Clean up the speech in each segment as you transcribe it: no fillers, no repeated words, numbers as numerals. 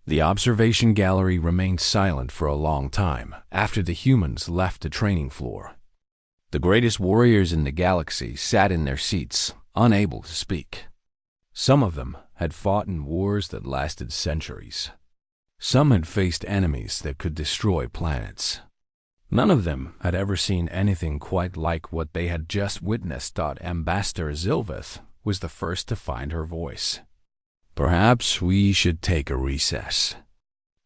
The observation gallery remained silent for a long time after the humans left the training floor. The greatest warriors in the galaxy sat in their seats, unable to speak. Some of them had fought in wars that lasted centuries. Some had faced enemies that could destroy planets. None of them had ever seen anything quite like what they had just witnessed. Ambassador Zilveth was the first to find her voice. Perhaps we should take a recess.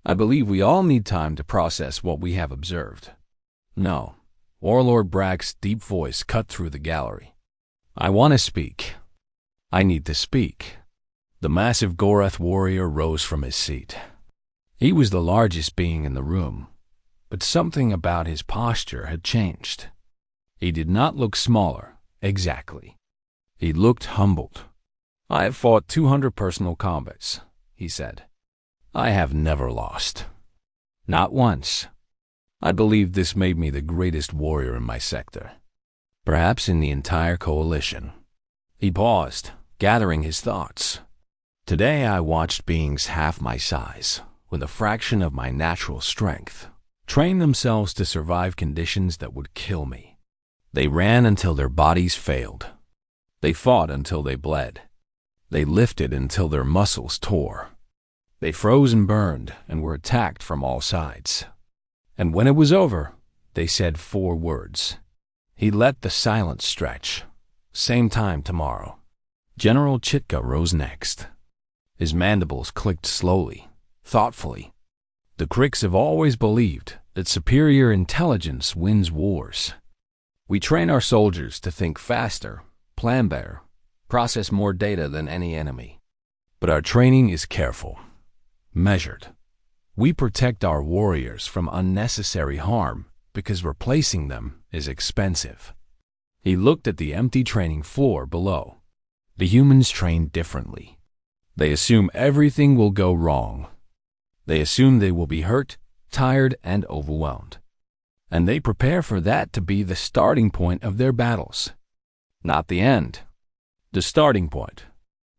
I believe we all need time to process what we have observed. No. Warlord Brack's deep voice cut through the gallery. I want to speak. I need to speak. The massive Gorath warrior rose from his seat. He was the largest being in the room, but something about his posture had changed. He did not look smaller, exactly. He looked humbled. I have fought 200 personal combats, he said. I have never lost. Not once. I believe this made me the greatest warrior in my sector. Perhaps in the entire coalition. He paused, gathering his thoughts. Today I watched beings half my size, with a fraction of my natural strength, train themselves to survive conditions that would kill me. They ran until their bodies failed. They fought until they bled. They lifted until their muscles tore. They froze and burned and were attacked from all sides. And when it was over, they said 4 words. He let the silence stretch. Same time tomorrow. General Chitka rose next. His mandibles clicked slowly, thoughtfully. The Kricks have always believed that superior intelligence wins wars. We train our soldiers to think faster, plan better, process more data than any enemy. But our training is careful, measured. We protect our warriors from unnecessary harm because replacing them is expensive. He looked at the empty training floor below. The humans train differently. They assume everything will go wrong. They assume they will be hurt, tired, and overwhelmed. And they prepare for that to be the starting point of their battles. Not the end. The starting point.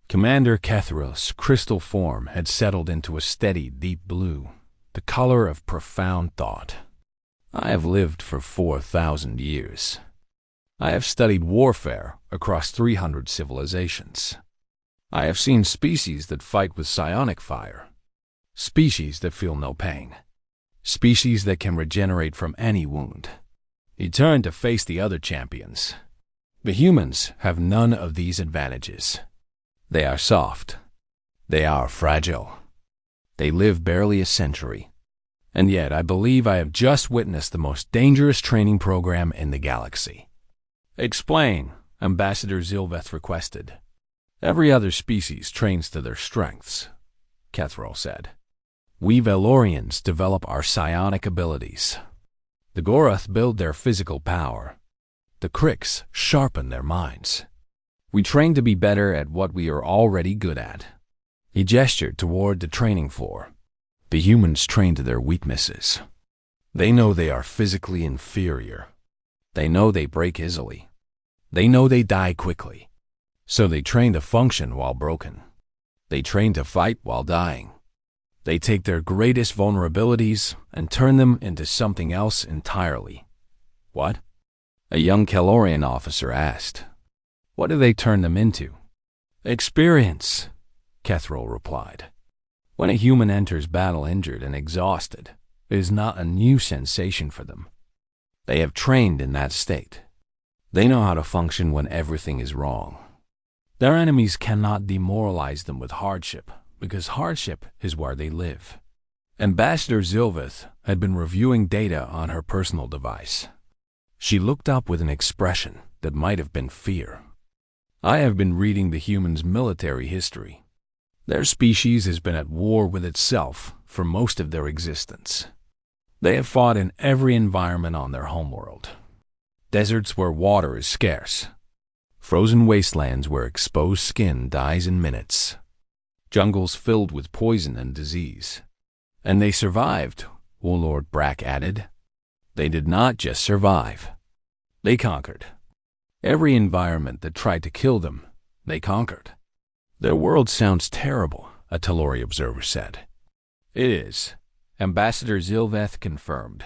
Commander Kethryl's crystal form had settled into a steady, deep blue, the color of profound thought. I have lived for 4,000 years. I have studied warfare across 300 civilizations. I have seen species that fight with psionic fire, species that feel no pain, species that can regenerate from any wound. He turned to face the other champions. The humans have none of these advantages. They are soft. They are fragile. They live barely a century. And yet I believe I have just witnessed the most dangerous training program in the galaxy. Explain, Ambassador Zilveth requested. Every other species trains to their strengths, Kethryl said. We Valorians develop our psionic abilities. The Gorath build their physical power. The Kricks sharpen their minds. We train to be better at what we are already good at. He gestured toward the training floor. The humans train to their weaknesses. They know they are physically inferior. They know they break easily. They know they die quickly. So they train to function while broken. They train to fight while dying. They take their greatest vulnerabilities and turn them into something else entirely. What? A young Calorian officer asked. What do they turn them into? Experience, Kethryl replied. When a human enters battle injured and exhausted, it is not a new sensation for them. They have trained in that state. They know how to function when everything is wrong. Their enemies cannot demoralize them with hardship, because hardship is where they live. Ambassador Zilveth had been reviewing data on her personal device. She looked up with an expression that might have been fear. I have been reading the humans' military history. Their species has been at war with itself for most of their existence. They have fought in every environment on their homeworld. Deserts where water is scarce. Frozen wastelands where exposed skin dies in minutes. Jungles filled with poison and disease. And they survived, Warlord Brack added. They did not just survive. They conquered. Every environment that tried to kill them, they conquered. Their world sounds terrible, a Talori observer said. It is. Ambassador Zilveth confirmed.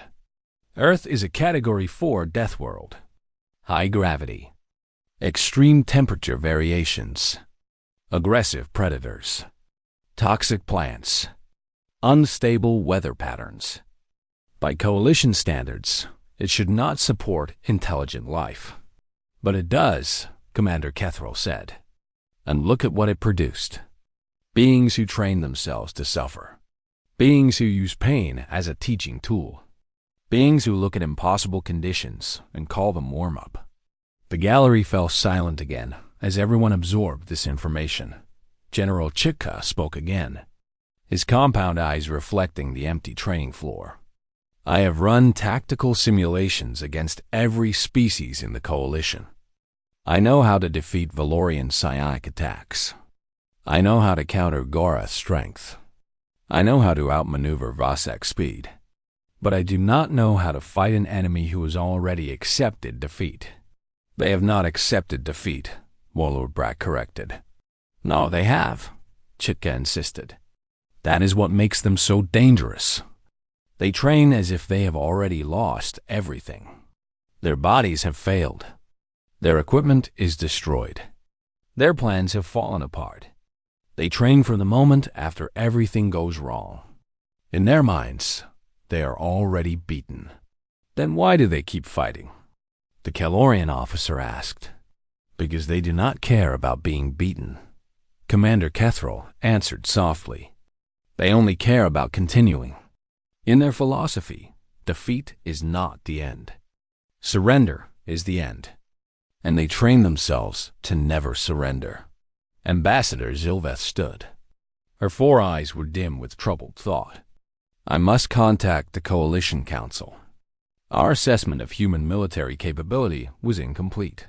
Earth is a Category 4 death world. High gravity. Extreme temperature variations. Aggressive predators. Toxic plants. Unstable weather patterns. By coalition standards, it should not support intelligent life. But it does, Commander Kethril said. And look at what it produced. Beings who train themselves to suffer. Beings who use pain as a teaching tool. Beings who look at impossible conditions and call them warm-up. The gallery fell silent again as everyone absorbed this information. General Chitka spoke again, his compound eyes reflecting the empty training floor. I have run tactical simulations against every species in the coalition. I know how to defeat Valorian psionic attacks. I know how to counter Gorath's strength. I know how to outmaneuver Vasek's speed. But I do not know how to fight an enemy who has already accepted defeat. They have not accepted defeat, Warlord Brack corrected. No, they have, Chitka insisted. That is what makes them so dangerous. They train as if they have already lost everything. Their bodies have failed. Their equipment is destroyed. Their plans have fallen apart. They train for the moment after everything goes wrong. In their minds, they are already beaten. Then why do they keep fighting? The Calorian officer asked. Because they do not care about being beaten. Commander Kethril answered softly. They only care about continuing. In their philosophy, defeat is not the end. Surrender is the end. And they train themselves to never surrender. Ambassador Zilveth stood. Her 4 eyes were dim with troubled thought. I must contact the Coalition Council. Our assessment of human military capability was incomplete.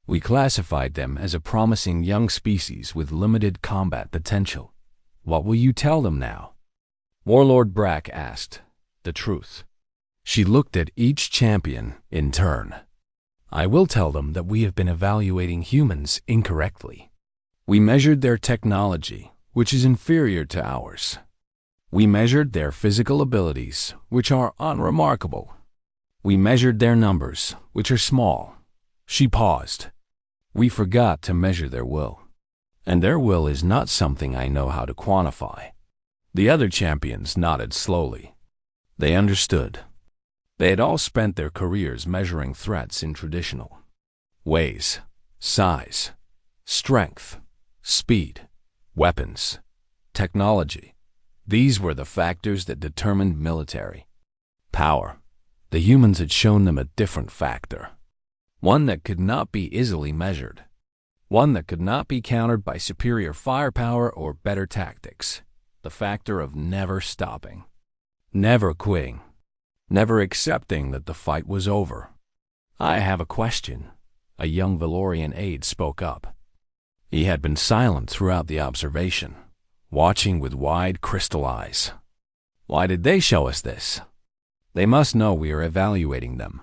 We classified them as a promising young species with limited combat potential. What will you tell them now? Warlord Brack asked. The truth. She looked at each champion in turn. I will tell them that we have been evaluating humans incorrectly. We measured their technology, which is inferior to ours. We measured their physical abilities, which are unremarkable. We measured their numbers, which are small. She paused. We forgot to measure their will. And their will is not something I know how to quantify. The other champions nodded slowly. They understood. They had all spent their careers measuring threats in traditional ways: size, strength, speed, weapons, technology. These were the factors that determined military power. The humans had shown them a different factor, one that could not be easily measured, one that could not be countered by superior firepower or better tactics, the factor of never stopping, never quitting, never accepting that the fight was over. I have a question, a young Valorian aide spoke up. He had been silent throughout the observation, watching with wide crystal eyes. Why did they show us this? They must know we are evaluating them.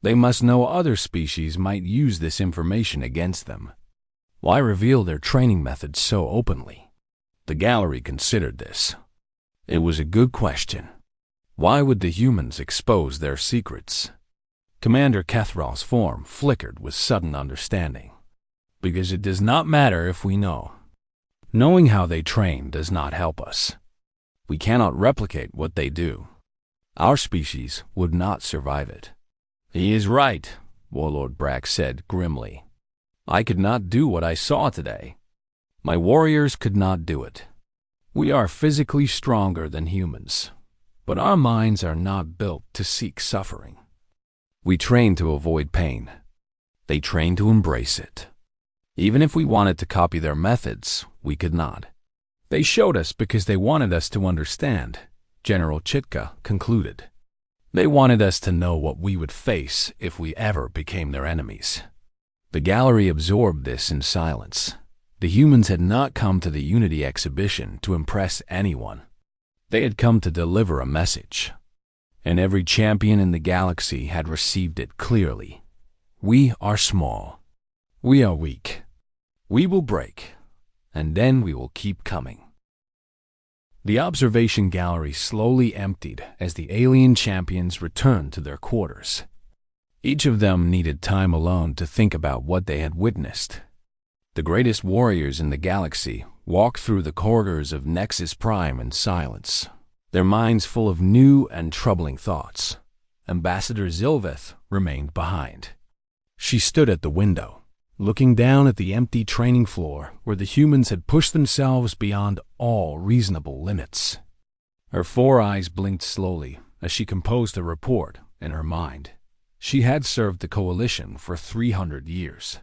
They must know other species might use this information against them. Why reveal their training methods so openly? The gallery considered this. It was a good question. Why would the humans expose their secrets? Commander Kethril's form flickered with sudden understanding. Because it does not matter if we know. Knowing how they train does not help us. We cannot replicate what they do. Our species would not survive it. He is right, Warlord Brack said grimly. I could not do what I saw today. My warriors could not do it. We are physically stronger than humans, but our minds are not built to seek suffering. We train to avoid pain. They train to embrace it. Even if we wanted to copy their methods, we could not. They showed us because they wanted us to understand, General Chitka concluded. They wanted us to know what we would face if we ever became their enemies. The gallery absorbed this in silence. The humans had not come to the Unity exhibition to impress anyone. They had come to deliver a message. And every champion in the galaxy had received it clearly. We are small. We are weak. We will break, and then we will keep coming. The observation gallery slowly emptied as the alien champions returned to their quarters. Each of them needed time alone to think about what they had witnessed. The greatest warriors in the galaxy walked through the corridors of Nexus Prime in silence, their minds full of new and troubling thoughts. Ambassador Zilveth remained behind. She stood at the window, looking down at the empty training floor where the humans had pushed themselves beyond all reasonable limits. Her 4 eyes blinked slowly as she composed a report in her mind. She had served the Coalition for 300 years.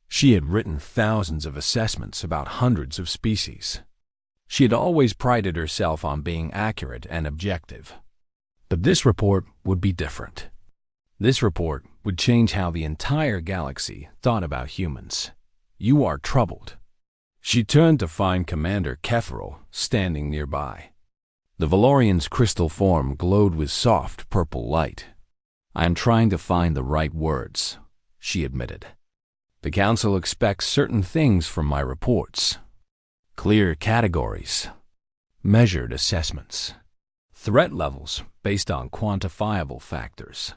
She had written thousands of assessments about hundreds of species. She had always prided herself on being accurate and objective. But this report would be different. This report would change how the entire galaxy thought about humans. You are troubled. She turned to find Commander Kethril standing nearby. The Valorian's crystal form glowed with soft purple light. "I am trying to find the right words," she admitted. "The Council expects certain things from my reports. Clear categories, measured assessments, threat levels based on quantifiable factors.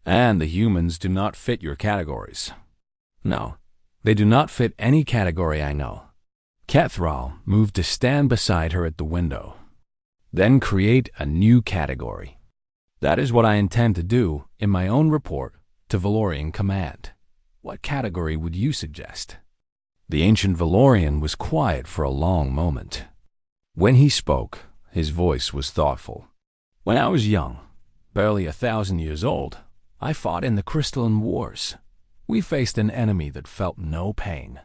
And the humans do not fit your categories. No, they do not fit any category I know." Kethril moved to stand beside her at the window. "Then create a new category. That is what I intend to do in my own report to Valorian Command. What category would you suggest?" The ancient Valorian was quiet for a long moment. When he spoke, his voice was thoughtful. "When I was young, barely 1,000 years old, I fought in the Crystalline Wars. We faced an enemy that felt no pain.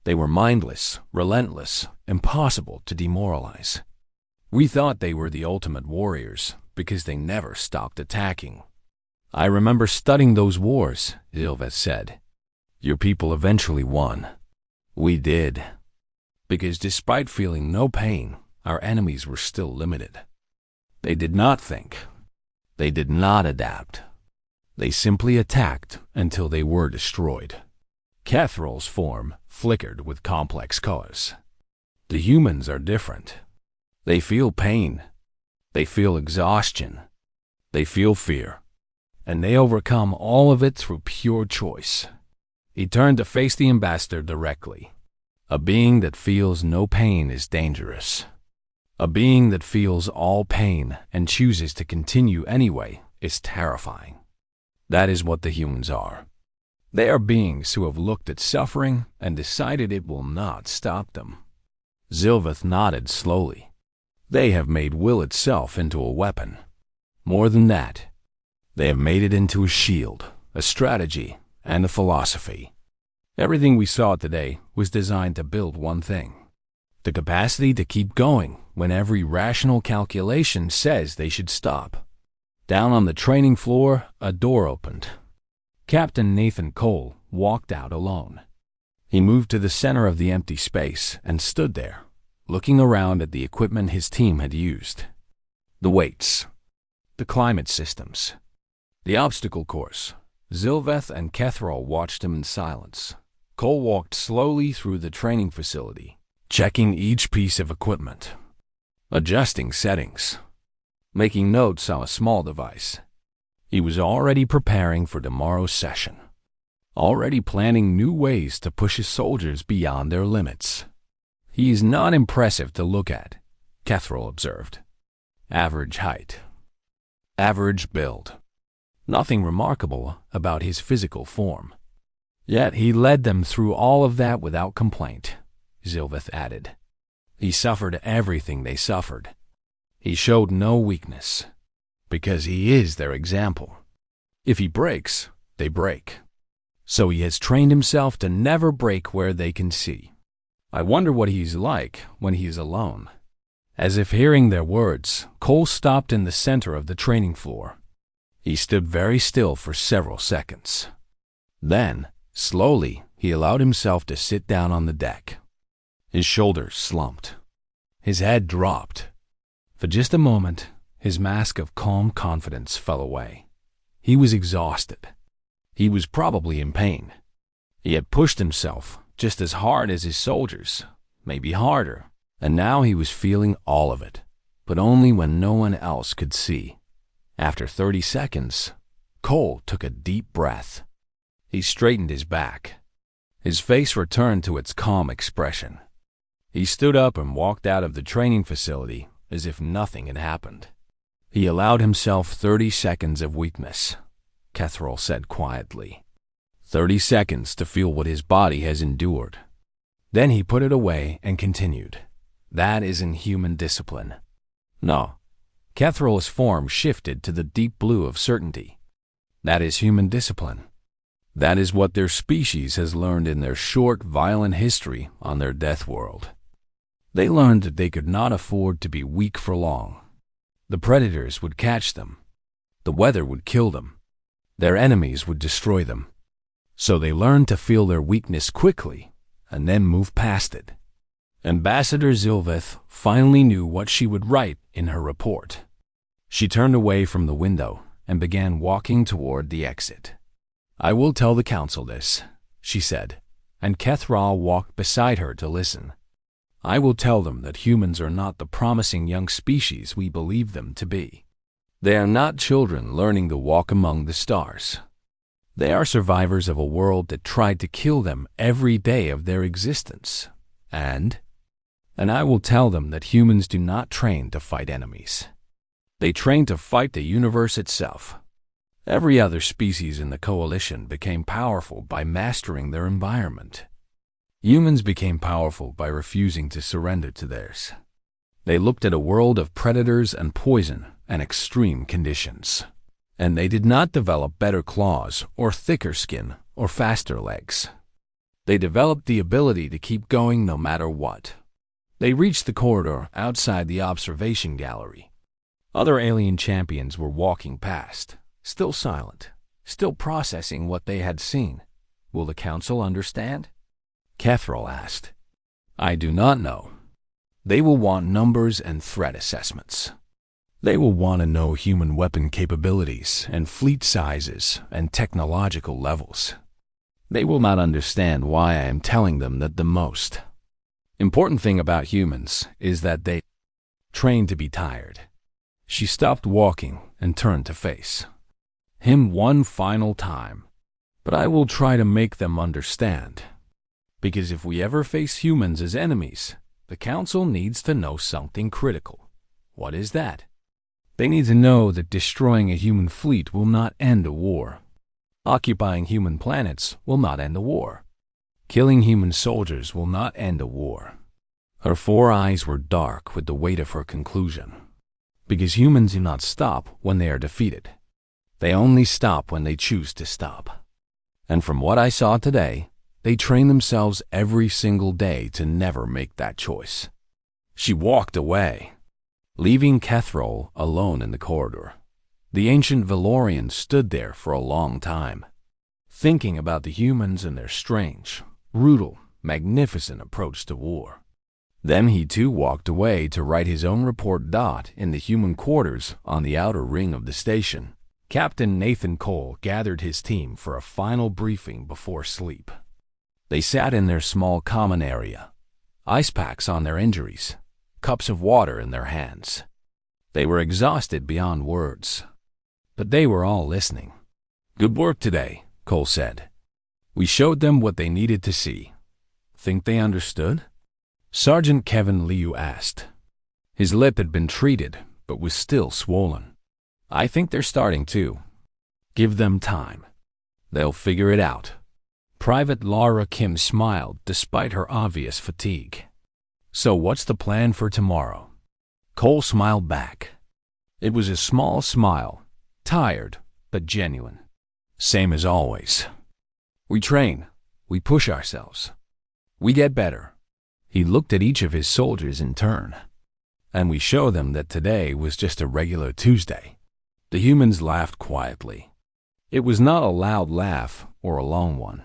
They were mindless, relentless, impossible to demoralize. We thought they were the ultimate warriors because they never stopped attacking. I remember studying those wars," Zilveth said. "Your people eventually won. We did. Because despite feeling no pain, our enemies were still limited. They did not think. They did not adapt. They simply attacked until they were destroyed." Kethril's form flickered with complex colors. "The humans are different. They feel pain. They feel exhaustion. They feel fear. And they overcome all of it through pure choice." He turned to face the ambassador directly. "A being that feels no pain is dangerous. A being that feels all pain and chooses to continue anyway is terrifying. That is what the humans are. They are beings who have looked at suffering and decided it will not stop them." Zilveth nodded slowly. "They have made will itself into a weapon. More than that, they have made it into a shield, a strategy, and a philosophy. Everything we saw today was designed to build one thing: the capacity to keep going when every rational calculation says they should stop." Down on the training floor, a door opened. Captain Nathan Cole walked out alone. He moved to the center of the empty space and stood there, looking around at the equipment his team had used. The weights, the climate systems, the obstacle course. Zilveth and Kethril watched him in silence. Cole walked slowly through the training facility, checking each piece of equipment, adjusting settings, making notes on a small device. He was already preparing for tomorrow's session, already planning new ways to push his soldiers beyond their limits. "He is not impressive to look at," Kethril observed. "Average height, average build. Nothing remarkable about his physical form. Yet he led them through all of that without complaint," Zilveth added. "He suffered everything they suffered. He showed no weakness, because he is their example. If he breaks, they break. So he has trained himself to never break where they can see. I wonder what he's like when he is alone." As if hearing their words, Cole stopped in the center of the training floor. He stood very still for several seconds. Then, slowly, he allowed himself to sit down on the deck. His shoulders slumped. His head dropped. For just a moment, his mask of calm confidence fell away. He was exhausted. He was probably in pain. He had pushed himself just as hard as his soldiers, maybe harder, And now he was feeling all of it, but only when no one else could see. After 30 seconds, Cole took a deep breath. He straightened his back. His face returned to its calm expression. He stood up and walked out of the training facility as if nothing had happened. He allowed himself 30 seconds of weakness, Kethril said quietly. 30 seconds to feel what his body has endured. Then he put it away and continued. That isn't human discipline. No. Kethril's form shifted to the deep blue of certainty. That is human discipline. That is what their species has learned in their short, violent history on their death world. They learned that they could not afford to be weak for long. The predators would catch them. The weather would kill them. Their enemies would destroy them. So they learned to feel their weakness quickly and then move past it. Ambassador Zilveth finally knew what she would write in her report. She turned away from the window and began walking toward the exit. I will tell the council this, she said, and Kethril walked beside her to listen. I will tell them that humans are not the promising young species we believe them to be. They are not children learning to walk among the stars. They are survivors of a world that tried to kill them every day of their existence. And I will tell them that humans do not train to fight enemies. They train to fight the universe itself. Every other species in the coalition became powerful by mastering their environment. Humans became powerful by refusing to surrender to theirs. They looked at a world of predators and poison and extreme conditions. And they did not develop better claws or thicker skin or faster legs. They developed the ability to keep going no matter what. They reached the corridor outside the observation gallery. Other alien champions were walking past, still silent, still processing what they had seen. Will the council understand? Kethril asked. I do not know. They will want numbers and threat assessments. They will want to know human weapon capabilities and fleet sizes and technological levels. They will not understand why I am telling them that the most important thing about humans is that they train to be tired. She stopped walking and turned to face him one final time. But I will try to make them understand. Because if we ever face humans as enemies, the council needs to know something critical. What is that? They need to know that destroying a human fleet will not end a war. Occupying human planets will not end a war. Killing human soldiers will not end a war. Her 4 eyes were dark with the weight of her conclusion. Because humans do not stop when they are defeated. They only stop when they choose to stop. And from what I saw today, they train themselves every single day to never make that choice. She walked away, leaving Kethril alone in the corridor. The ancient Valorian stood there for a long time, thinking about the humans and their strange, brutal, magnificent approach to war. Then he too walked away to write his own report. In the human quarters on the outer ring of the station, Captain Nathan Cole gathered his team for a final briefing before sleep. They sat in their small common area, ice packs on their injuries, cups of water in their hands. They were exhausted beyond words, but they were all listening. Good work today, Cole said. We showed them what they needed to see. Think they understood? Sergeant Kevin Liu asked. His lip had been treated, but was still swollen. I think they're starting to. Give them time. They'll figure it out. Private Laura Kim smiled despite her obvious fatigue. So what's the plan for tomorrow? Cole smiled back. It was a small smile, tired but genuine. Same as always. We train. We push ourselves. We get better. He looked at each of his soldiers in turn. And we show them that today was just a regular Tuesday. The humans laughed quietly. It was not a loud laugh or a long one.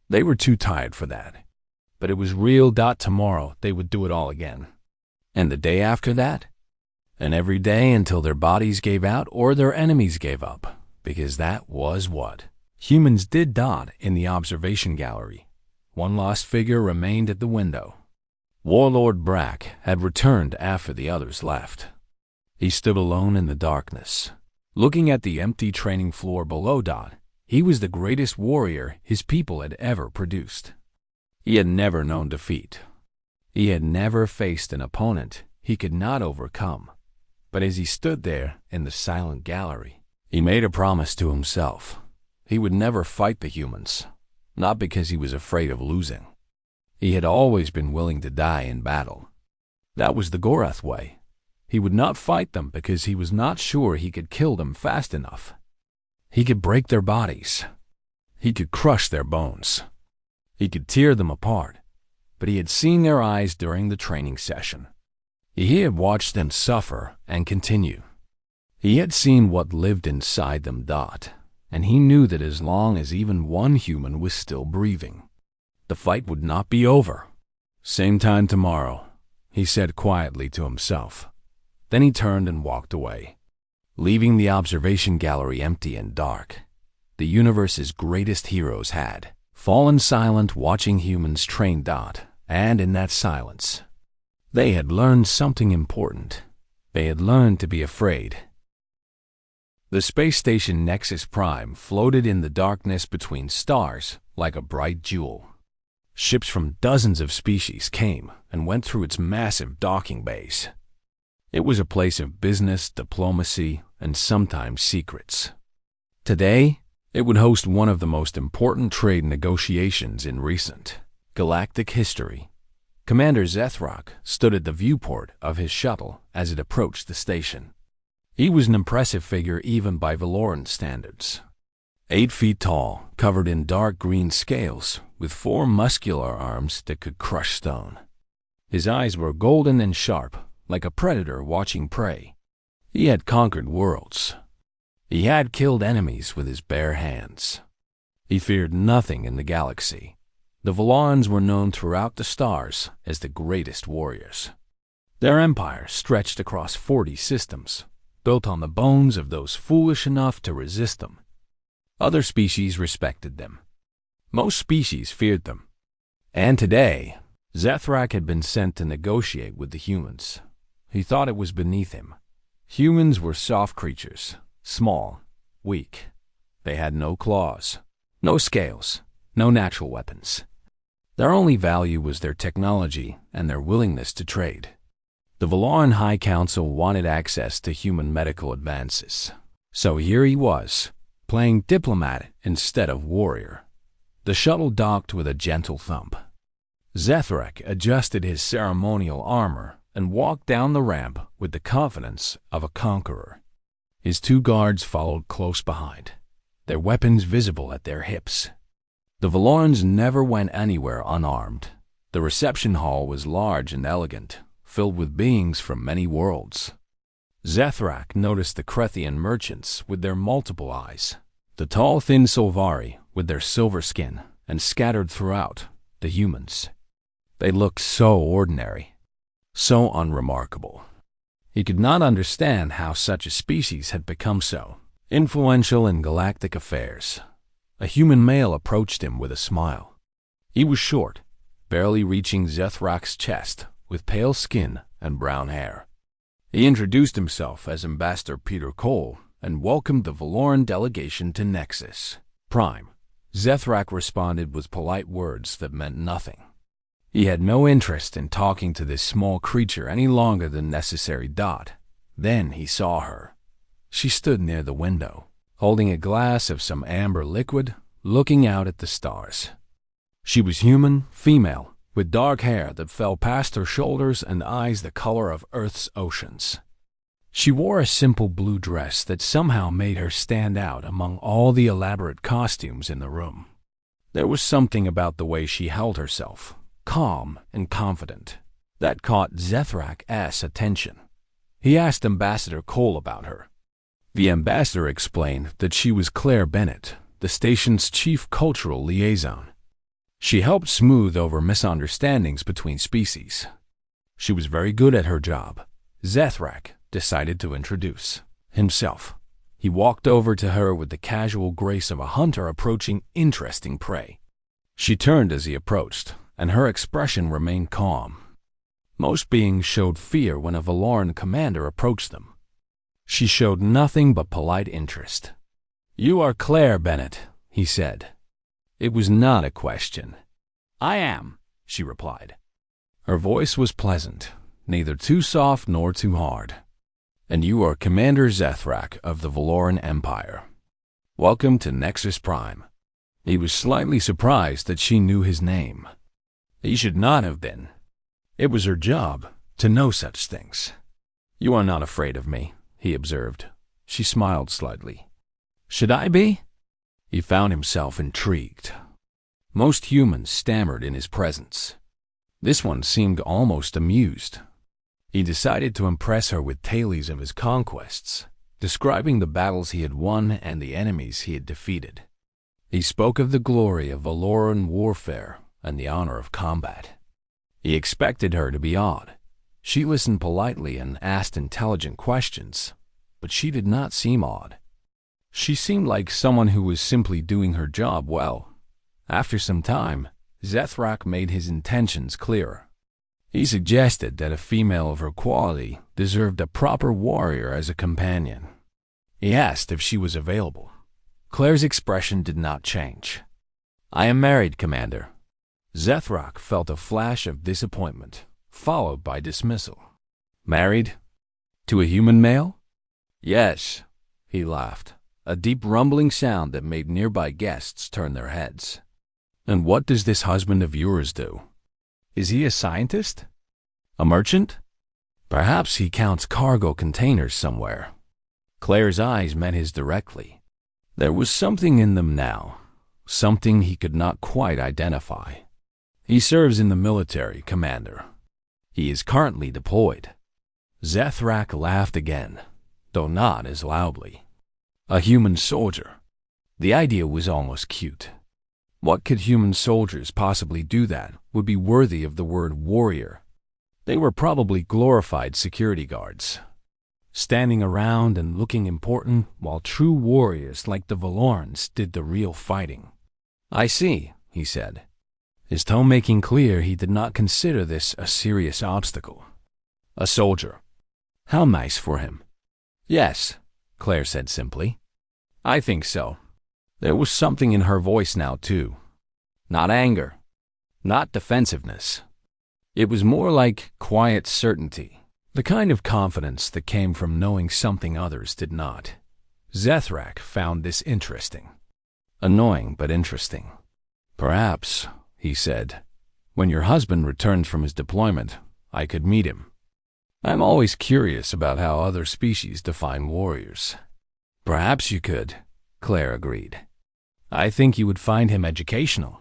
They were too tired for that. But it was real. Tomorrow they would do it all again. And the day after that? And every day until their bodies gave out or their enemies gave up. Because that was what humans did. In the observation gallery, one lost figure remained at the window. Warlord Brack had returned after the others left. He stood alone in the darkness, looking at the empty training floor below. He was the greatest warrior his people had ever produced. He had never known defeat. He had never faced an opponent he could not overcome. But as he stood there in the silent gallery, he made a promise to himself. He would never fight the humans, not because he was afraid of losing. He had always been willing to die in battle. That was the Gorath way. He would not fight them because he was not sure he could kill them fast enough. He could break their bodies. He could crush their bones. He could tear them apart. But he had seen their eyes during the training session. He had watched them suffer and continue. He had seen what lived inside them. And he knew that as long as even one human was still breathing, the fight would not be over. "Same time tomorrow," he said quietly to himself. Then he turned and walked away, leaving the observation gallery empty and dark. The universe's greatest heroes had fallen silent watching humans train. And in that silence, they had learned something important. They had learned to be afraid. The space station Nexus Prime floated in the darkness between stars like a bright jewel. Ships from dozens of species came and went through its massive docking bays. It was a place of business, diplomacy, and sometimes secrets. Today, it would host one of the most important trade negotiations in recent galactic history. Commander Zethrak stood at the viewport of his shuttle as it approached the station. He was an impressive figure even by Valoran standards. 8 feet tall, covered in dark green scales, with 4 muscular arms that could crush stone. His eyes were golden and sharp, like a predator watching prey. He had conquered worlds. He had killed enemies with his bare hands. He feared nothing in the galaxy. The Valorans were known throughout the stars as the greatest warriors. Their empire stretched across 40 systems, built on the bones of those foolish enough to resist them. Other species respected them. Most species feared them. And today, Zethrak had been sent to negotiate with the humans. He thought it was beneath him. Humans were soft creatures, small, weak. They had no claws, no scales, no natural weapons. Their only value was their technology and their willingness to trade. The Valoran High Council wanted access to human medical advances. So here he was, playing diplomat instead of warrior. The shuttle docked with a gentle thump. Zethrak adjusted his ceremonial armor and walked down the ramp with the confidence of a conqueror. His 2 guards followed close behind, their weapons visible at their hips. The Valorans never went anywhere unarmed. The reception hall was large and elegant, filled with beings from many worlds. Zethrak noticed the Krethian merchants with their multiple eyes, the tall, thin Solvari with their silver skin, and scattered throughout, the humans. They looked so ordinary, so unremarkable. He could not understand how such a species had become so influential in galactic affairs. A human male approached him with a smile. He was short, barely reaching Zethrak's chest, with pale skin and brown hair. He introduced himself as Ambassador Peter Cole and welcomed the Valoran delegation to Nexus Prime. Zethrak responded with polite words that meant nothing. He had no interest in talking to this small creature any longer than necessary. Then he saw her. She stood near the window, holding a glass of some amber liquid, looking out at the stars. She was human, female, with dark hair that fell past her shoulders and eyes the color of Earth's oceans. She wore a simple blue dress that somehow made her stand out among all the elaborate costumes in the room. There was something about the way she held herself, calm and confident, that caught Zethrak's attention. He asked Ambassador Cole about her. The ambassador explained that she was Claire Bennett, the station's chief cultural liaison. She helped smooth over misunderstandings between species. She was very good at her job. Zethrak decided to introduce himself. He walked over to her with the casual grace of a hunter approaching interesting prey. She turned as he approached, and her expression remained calm. Most beings showed fear when a Valoran commander approached them. She showed nothing but polite interest. "You are Claire Bennett," he said. It was not a question. "I am," she replied. Her voice was pleasant, neither too soft nor too hard. "And you are Commander Zethrak of the Valoran Empire. Welcome to Nexus Prime." He was slightly surprised that she knew his name. He should not have been. It was her job to know such things. "You are not afraid of me," he observed. She smiled slightly. "Should I be?" He found himself intrigued. Most humans stammered in his presence. This one seemed almost amused. He decided to impress her with tales of his conquests, describing the battles he had won and the enemies he had defeated. He spoke of the glory of Valoran warfare and the honor of combat. He expected her to be awed. She listened politely and asked intelligent questions, but she did not seem awed. She seemed like someone who was simply doing her job well. After some time, Zethrak made his intentions clearer. He suggested that a female of her quality deserved a proper warrior as a companion. He asked if she was available. Claire's expression did not change. "I am married, Commander." Zethrak felt a flash of disappointment, followed by dismissal. "Married? To a human male?" "Yes," he laughed, a deep rumbling sound that made nearby guests turn their heads. "And what does this husband of yours do? Is he a scientist? A merchant? Perhaps he counts cargo containers somewhere." Claire's eyes met his directly. There was something in them now, something he could not quite identify. "He serves in the military, Commander. He is currently deployed." Zethrak laughed again, though not as loudly. A human soldier. The idea was almost cute. What could human soldiers possibly do that would be worthy of the word warrior? They were probably glorified security guards, standing around and looking important while true warriors like the Valorans did the real fighting. "I see," he said, his tone making clear he did not consider this a serious obstacle. "A soldier. How nice for him." "Yes," Claire said simply. "I think so." There was something in her voice now, too. Not anger, not defensiveness. It was more like quiet certainty, the kind of confidence that came from knowing something others did not. Zethrak found this interesting. Annoying, but interesting. "Perhaps," he said, "when your husband returns from his deployment, I could meet him. I'm always curious about how other species define warriors." "Perhaps you could," Claire agreed. "I think you would find him educational."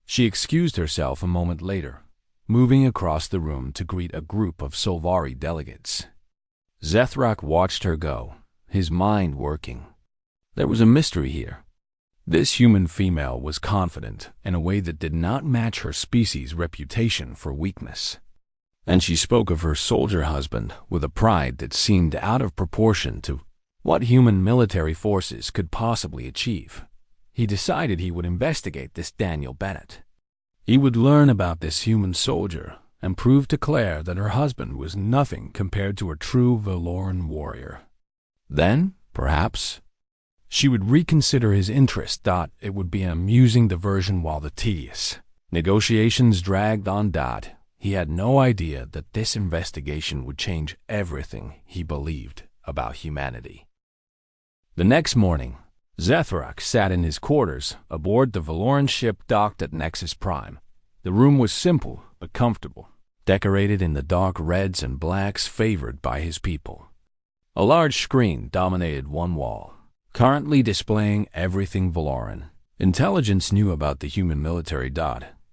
She excused herself a moment later, moving across the room to greet a group of Solvari delegates. Zethrak watched her go, his mind working. There was a mystery here. This human female was confident in a way that did not match her species' reputation for weakness. And she spoke of her soldier husband with a pride that seemed out of proportion to what human military forces could possibly achieve. He decided he would investigate this Daniel Bennett. He would learn about this human soldier and prove to Claire that her husband was nothing compared to a true Valoran warrior. Then, perhaps, she would reconsider his interest. It would be an amusing diversion while the tedious negotiations dragged on. He had no idea that this investigation would change everything he believed about humanity. The next morning, Zethrak sat in his quarters aboard the Valoran ship docked at Nexus Prime. The room was simple but comfortable, decorated in the dark reds and blacks favored by his people. A large screen dominated one wall, currently displaying everything Valoran. Intelligence knew about the human military.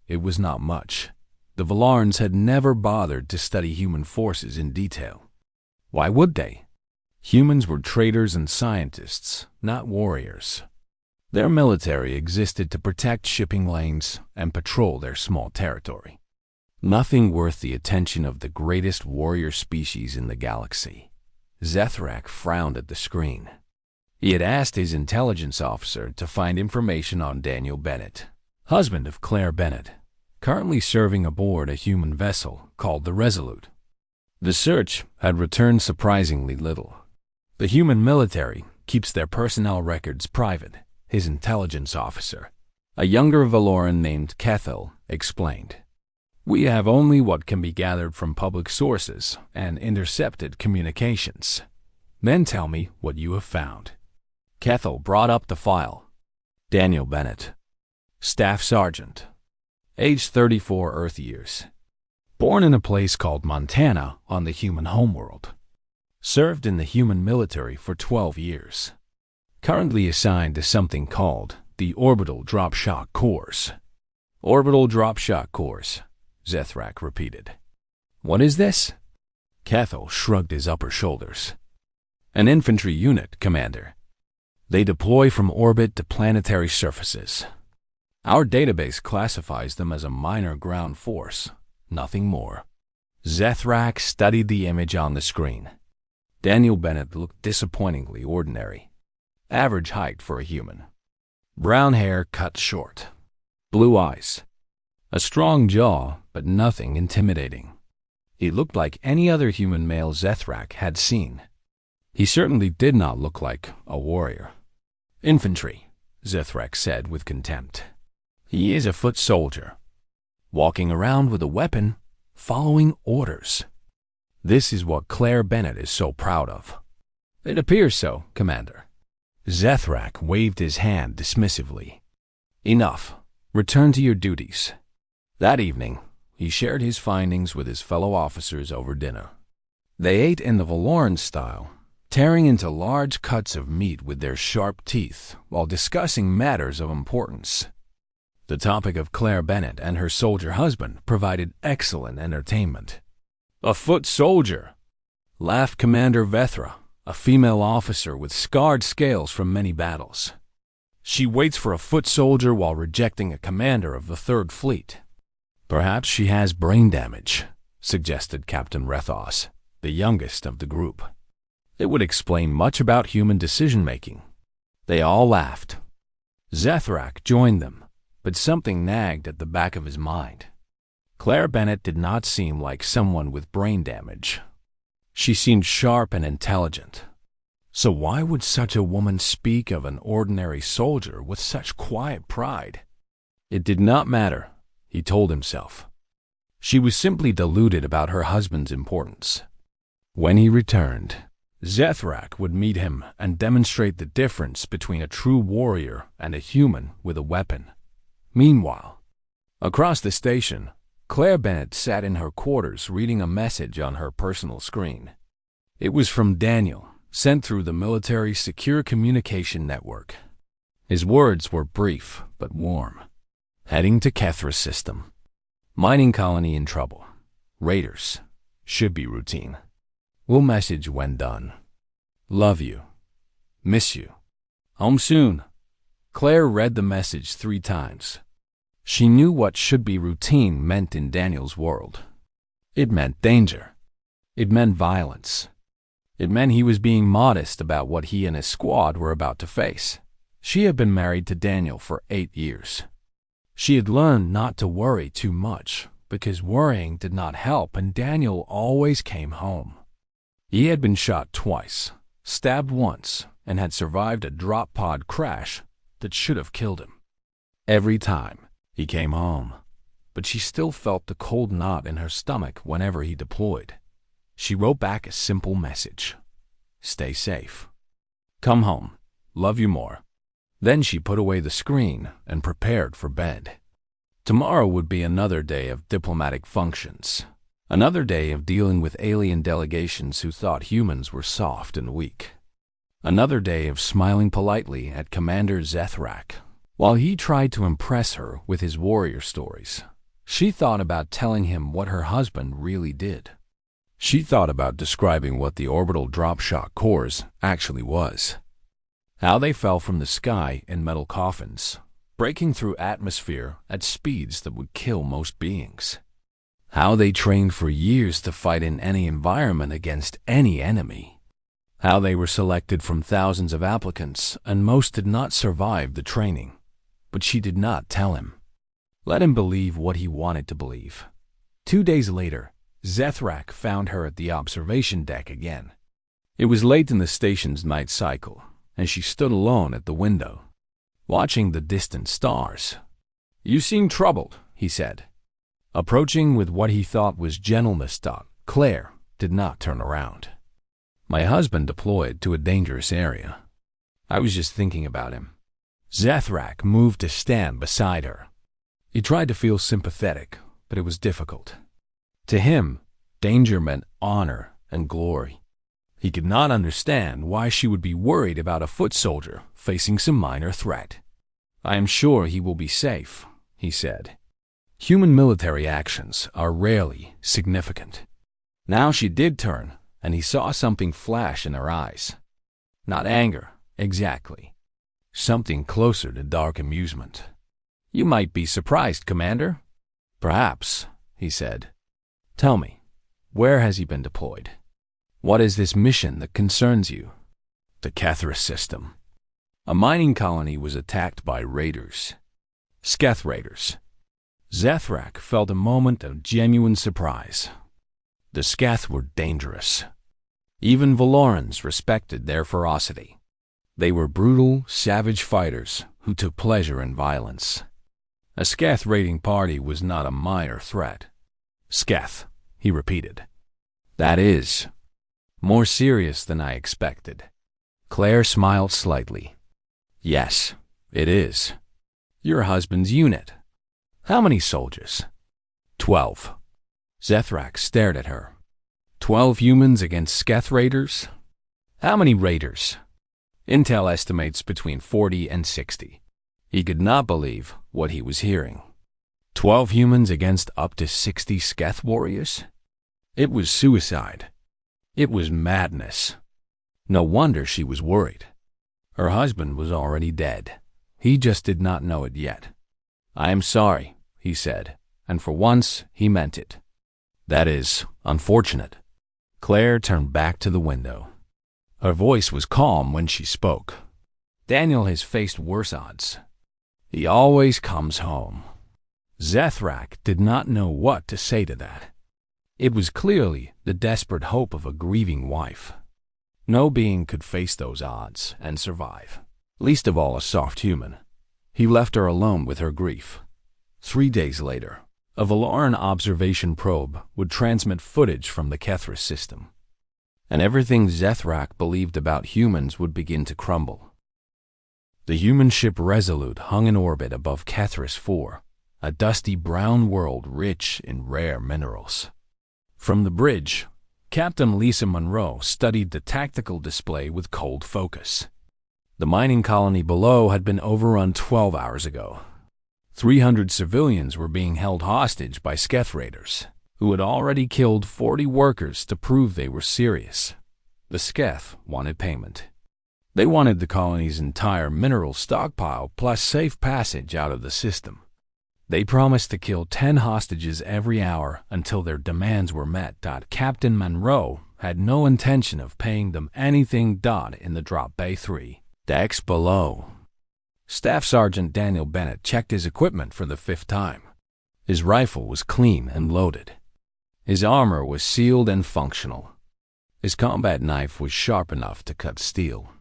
It was not much. The Valarans had never bothered to study human forces in detail. Why would they? Humans were traders and scientists, not warriors. Their military existed to protect shipping lanes and patrol their small territory. Nothing worth the attention of the greatest warrior species in the galaxy. Zethrak frowned at the screen. He had asked his intelligence officer to find information on Daniel Bennett, husband of Claire Bennett, currently serving aboard a human vessel called the Resolute. The search had returned surprisingly little. The human military keeps their personnel records private, his intelligence officer, a younger Valoran named Kethel, explained. We have only what can be gathered from public sources and intercepted communications. Then tell me what you have found. Kethel brought up the file. Daniel Bennett, Staff Sergeant, age 34 Earth years. Born in a place called Montana on the human homeworld. Served in the human military for 12 years. Currently assigned to something called the Orbital Drop Shock Corps. Orbital Drop Shock Corps, Zethrak repeated. What is this? Kethel shrugged his upper shoulders. An infantry unit, Commander. They deploy from orbit to planetary surfaces. Our database classifies them as a minor ground force, nothing more. Zethrak studied the image on the screen. Daniel Bennett looked disappointingly ordinary. Average height for a human. Brown hair cut short. Blue eyes. A strong jaw, but nothing intimidating. He looked like any other human male Zethrak had seen. He certainly did not look like a warrior. Infantry, Zethrak said with contempt. He is a foot soldier. Walking around with a weapon, following orders. This is what Claire Bennett is so proud of. It appears so, Commander. Zethrak waved his hand dismissively. Enough. Return to your duties. That evening, he shared his findings with his fellow officers over dinner. They ate in the Valoran style, tearing into large cuts of meat with their sharp teeth while discussing matters of importance. The topic of Claire Bennett and her soldier husband provided excellent entertainment. A foot soldier, laughed Commander Vethra, a female officer with scarred scales from many battles. She waits for a foot soldier while rejecting a commander of the Third Fleet. Perhaps she has brain damage, suggested Captain Rethos, the youngest of the group. It would explain much about human decision-making. They all laughed. Zethrak joined them, but something nagged at the back of his mind. Claire Bennett did not seem like someone with brain damage. She seemed sharp and intelligent. So why would such a woman speak of an ordinary soldier with such quiet pride? It did not matter, he told himself. She was simply deluded about her husband's importance. When he returned, Zethrak would meet him and demonstrate the difference between a true warrior and a human with a weapon. Meanwhile, across the station, Claire Bennett sat in her quarters reading a message on her personal screen. It was from Daniel, sent through the military secure communication network. His words were brief but warm. Heading to Kethra's system. Mining colony in trouble. Raiders. Should be routine. Will message when done. Love you. Miss you. Home soon. Claire read the message 3 times. She knew what should be routine meant in Daniel's world. It meant danger. It meant violence. It meant he was being modest about what he and his squad were about to face. She had been married to Daniel for 8 years. She had learned not to worry too much because worrying did not help and Daniel always came home. He had been shot twice, stabbed once, and had survived a drop pod crash that should have killed him. Every time, he came home, but she still felt the cold knot in her stomach whenever he deployed. She wrote back a simple message. Stay safe. Come home. Love you more. Then she put away the screen and prepared for bed. Tomorrow would be another day of diplomatic functions. Another day of dealing with alien delegations who thought humans were soft and weak. Another day of smiling politely at Commander Zethrak while he tried to impress her with his warrior stories. She thought about telling him what her husband really did. She thought about describing what the orbital drop shock cores actually was. How they fell from the sky in metal coffins, breaking through atmosphere at speeds that would kill most beings. How they trained for years to fight in any environment against any enemy. How they were selected from thousands of applicants and most did not survive the training. But she did not tell him. Let him believe what he wanted to believe. 2 days later, Zethrak found her at the observation deck again. It was late in the station's night cycle, and she stood alone at the window, watching the distant stars. "You seem troubled," he said. Approaching with what he thought was gentleness, Claire did not turn around. "My husband deployed to a dangerous area. I was just thinking about him." Zethrak moved to stand beside her. He tried to feel sympathetic, but it was difficult. To him, danger meant honor and glory. He could not understand why she would be worried about a foot soldier facing some minor threat. "I am sure he will be safe," he said. Human military actions are rarely significant. Now she did turn, and he saw something flash in her eyes. Not anger, exactly. Something closer to dark amusement. "You might be surprised, Commander." "Perhaps," he said. "Tell me, where has he been deployed? What is this mission that concerns you?" "The Kethra system. A mining colony was attacked by raiders. Sketh raiders." Zethrak felt a moment of genuine surprise. The Sketh were dangerous. Even Valorans respected their ferocity. They were brutal, savage fighters who took pleasure in violence. A Sketh raiding party was not a minor threat. "Sketh," he repeated. "That is more serious than I expected." Claire smiled slightly. "Yes, it is. Your husband's unit. How many soldiers?" 12. Zethrak stared at her. 12 humans against Sketh raiders? How many raiders? Intel estimates between 40 and 60. He could not believe what he was hearing. 12 humans against up to 60 Sketh warriors? It was suicide. It was madness. No wonder she was worried. Her husband was already dead. He just did not know it yet. "I am sorry," he said, and for once he meant it. "That is unfortunate." Claire turned back to the window. Her voice was calm when she spoke. "Daniel has faced worse odds. He always comes home." Zethrak did not know what to say to that. It was clearly the desperate hope of a grieving wife. No being could face those odds and survive, least of all a soft human. He left her alone with her grief. 3 days later, a Valoran observation probe would transmit footage from the Kethra system, and everything Zethrak believed about humans would begin to crumble. The human ship Resolute hung in orbit above Kethris 4, a dusty brown world rich in rare minerals. From the bridge, Captain Lisa Monroe studied the tactical display with cold focus. The mining colony below had been overrun 12 hours ago. 300 civilians were being held hostage by Sketh raiders, who had already killed 40 workers to prove they were serious. The Sketh wanted payment. They wanted the colony's entire mineral stockpile plus safe passage out of the system. They promised to kill 10 hostages every hour until their demands were met. Captain Monroe had no intention of paying them anything. In the drop bay 3 decks below, Staff Sergeant Daniel Bennett checked his equipment for the 5th time. His rifle was clean and loaded. His armor was sealed and functional. His combat knife was sharp enough to cut steel.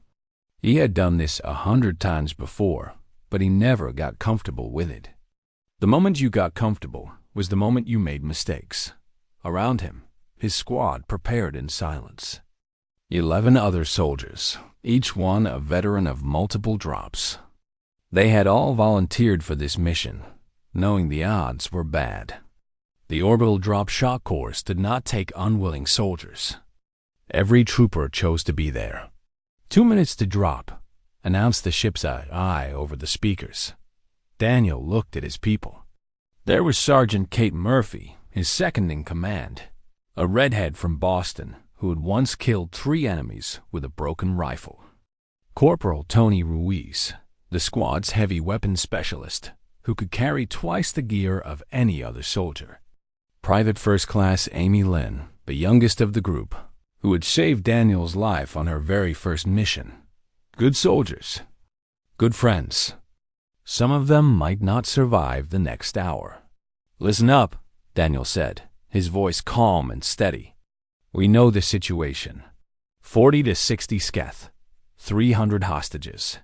He had done this 100 times before, but he never got comfortable with it. The moment you got comfortable was the moment you made mistakes. Around him, his squad prepared in silence. 11 other soldiers, each one a veteran of multiple drops. They had all volunteered for this mission, knowing the odds were bad. The orbital drop shock corps did not take unwilling soldiers. Every trooper chose to be there. 2 minutes to drop, announced the ship's eye over the speakers. Daniel looked at his people. There was Sergeant Kate Murphy, his second in command, a redhead from Boston who had once killed 3 enemies with a broken rifle. Corporal Tony Ruiz, the squad's heavy weapons specialist, who could carry twice the gear of any other soldier. Private First Class Amy Lynn, the youngest of the group, who had saved Daniel's life on her very first mission. Good soldiers. Good friends. Some of them might not survive the next hour. "Listen up," Daniel said, his voice calm and steady. "We know the situation. 40 to 60 Sketh, 300 hostages.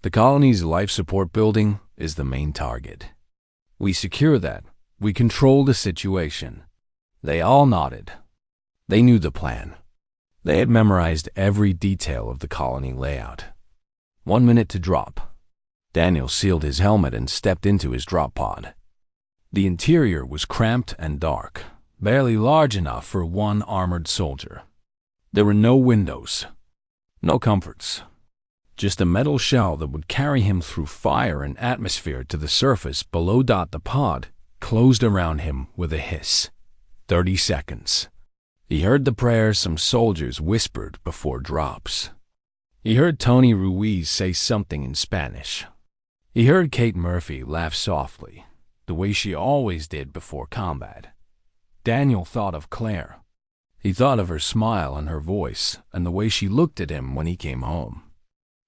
The colony's life support building is the main target. We secure that. We control the situation." They all nodded. They knew the plan. They had memorized every detail of the colony layout. 1 minute to drop. Daniel sealed his helmet and stepped into his drop pod. The interior was cramped and dark, barely large enough for one armored soldier. There were no windows, no comforts, just a metal shell that would carry him through fire and atmosphere to the surface below. The pod closed around him with a hiss. 30 seconds. He heard the prayers some soldiers whispered before drops. He heard Tony Ruiz say something in Spanish. He heard Kate Murphy laugh softly, the way she always did before combat. Daniel thought of Claire. He thought of her smile and her voice and the way she looked at him when he came home.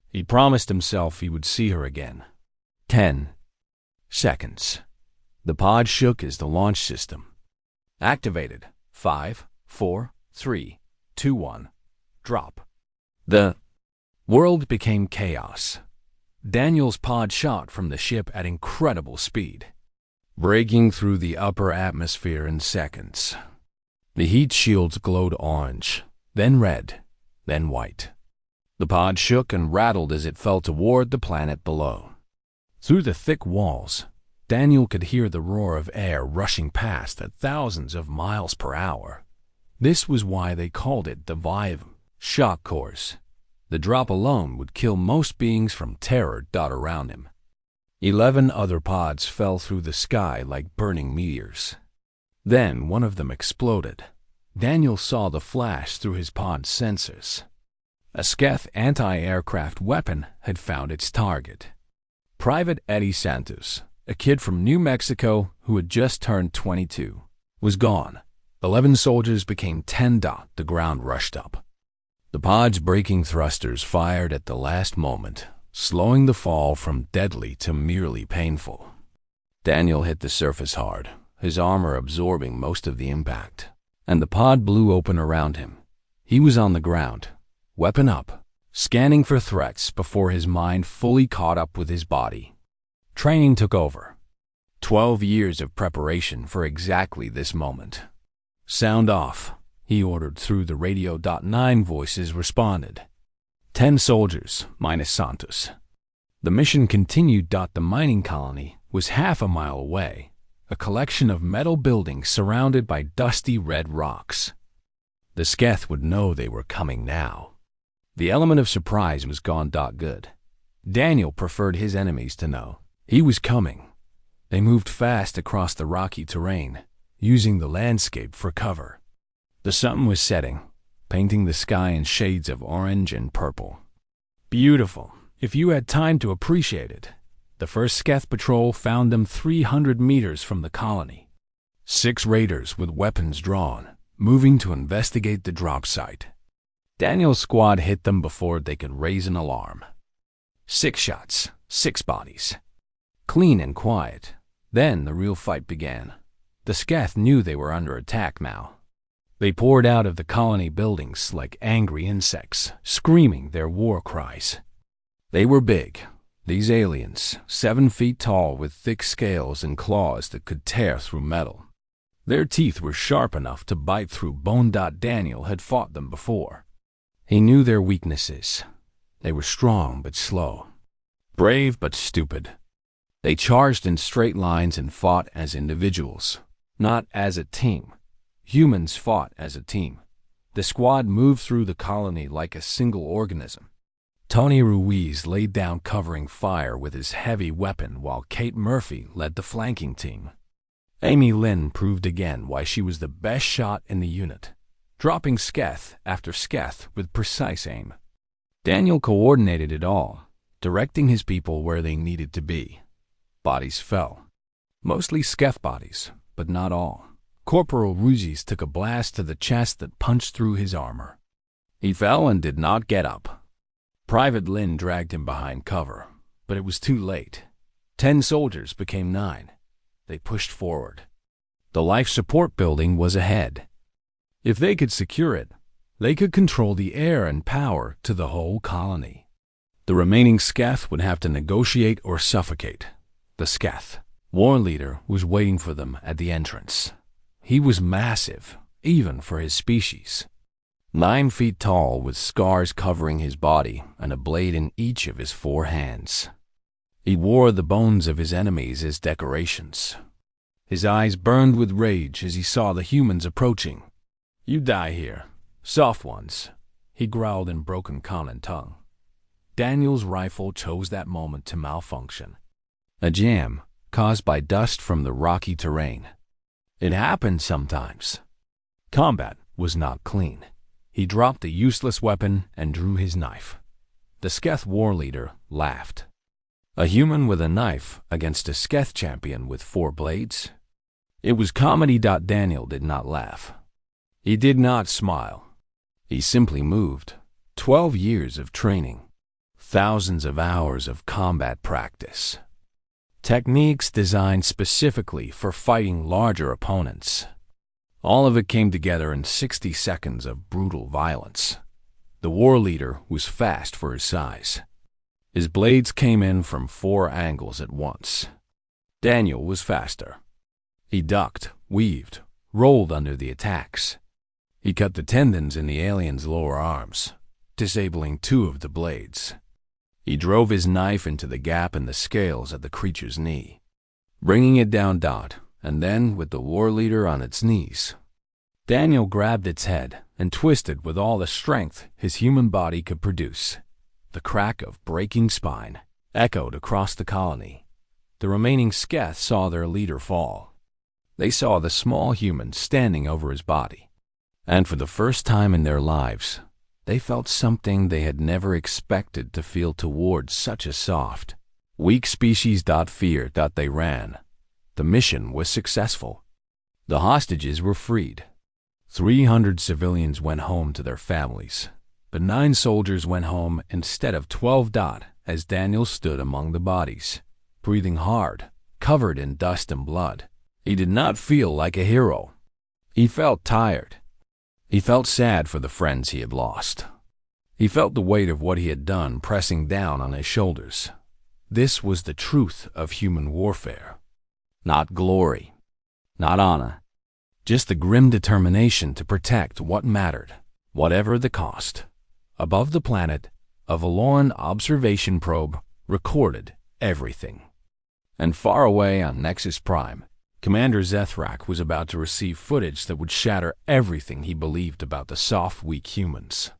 He promised himself he would see her again. 10 seconds. The pod shook as the launch system activated. 5, 4, 3, 2, 1. Drop. The world became chaos. Daniel's pod shot from the ship at incredible speed, breaking through the upper atmosphere in seconds. The heat shields glowed orange, then red, then white. The pod shook and rattled as it fell toward the planet below. Through the thick walls, Daniel could hear the roar of air rushing past at thousands of miles per hour. This was why they called it the Vive shock course. The drop alone would kill most beings from terror around him. 11 other pods fell through the sky like burning meteors. Then one of them exploded. Daniel saw the flash through his pod's sensors. A Sketh anti-aircraft weapon had found its target. Private Eddie Santos, a kid from New Mexico who had just turned 22, was gone. 11 soldiers became 10. The ground rushed up. The pod's braking thrusters fired at the last moment, slowing the fall from deadly to merely painful. Daniel hit the surface hard, his armor absorbing most of the impact, and the pod blew open around him. He was on the ground, weapon up, scanning for threats before his mind fully caught up with his body. Training took over. 12 years of preparation for exactly this moment. "Sound off," he ordered through the radio. 9 voices responded. 10 soldiers, minus Santos. The mission continued. The mining colony was half a mile away, a collection of metal buildings surrounded by dusty red rocks. The Sketh would know they were coming now. The element of surprise was gone. Good. Daniel preferred his enemies to know he was coming. They moved fast across the rocky terrain, using the landscape for cover. The sun was setting, painting the sky in shades of orange and purple. Beautiful, if you had time to appreciate it. The first Sketh patrol found them 300 meters from the colony. 6 raiders with weapons drawn, moving to investigate the drop site. Daniel's squad hit them before they could raise an alarm. 6 shots, 6 bodies. Clean and quiet. Then the real fight began. The Sketh knew they were under attack now. They poured out of the colony buildings like angry insects, screaming their war cries. They were big, these aliens, 7 feet tall with thick scales and claws that could tear through metal. Their teeth were sharp enough to bite through bone. Daniel had fought them before. He knew their weaknesses. They were strong but slow, brave but stupid. They charged in straight lines and fought as individuals, not as a team. Humans fought as a team. The squad moved through the colony like a single organism. Tony Ruiz laid down covering fire with his heavy weapon while Kate Murphy led the flanking team. Amy Lynn proved again why she was the best shot in the unit, dropping Sketh after Sketh with precise aim. Daniel coordinated it all, directing his people where they needed to be. Bodies fell. Mostly Sketh bodies, but not all. Corporal Ruiz took a blast to the chest that punched through his armor. He fell and did not get up. Private Lynn dragged him behind cover, but it was too late. 10 soldiers became 9. They pushed forward. The life support building was ahead. If they could secure it, they could control the air and power to the whole colony. The remaining Sketh would have to negotiate or suffocate. The Sketh war leader was waiting for them at the entrance. He was massive, even for his species. 9 feet tall, with scars covering his body and a blade in each of his 4 hands. He wore the bones of his enemies as decorations. His eyes burned with rage as he saw the humans approaching. "You die here, soft ones," he growled in broken Conan tongue. Daniel's rifle chose that moment to malfunction. A jam caused by dust from the rocky terrain. It happened sometimes. Combat was not clean. He dropped the useless weapon and drew his knife. The Sketh war leader laughed. A human with a knife against a Sketh champion with 4 blades? It was comedy. Daniel did not laugh. He did not smile. He simply moved. 12 years of training. Thousands of hours of combat practice. Techniques designed specifically for fighting larger opponents. All of it came together in 60 seconds of brutal violence. The war leader was fast for his size. His blades came in from 4 angles at once. Daniel was faster. He ducked, weaved, rolled under the attacks. He cut the tendons in the alien's lower arms, disabling 2 of the blades. He drove his knife into the gap in the scales at the creature's knee, bringing it down. And then, with the war leader on its knees, Daniel grabbed its head and twisted with all the strength his human body could produce. The crack of breaking spine echoed across the colony. The remaining Sketh saw their leader fall. They saw the small human standing over his body. And for the first time in their lives, they felt something they had never expected to feel towards such a soft, weak species. Fear. They ran. The mission was successful. The hostages were freed. 300 civilians went home to their families, but 9 soldiers went home instead of 12. As Daniel stood among the bodies, breathing hard, covered in dust and blood, he did not feel like a hero. He felt tired. He felt sad for the friends he had lost. He felt the weight of what he had done pressing down on his shoulders. This was the truth of human warfare. Not glory, not honor, just the grim determination to protect what mattered, whatever the cost. Above the planet, a Valoran observation probe recorded everything. And far away on Nexus Prime, Commander Zethrak was about to receive footage that would shatter everything he believed about the soft, weak humans.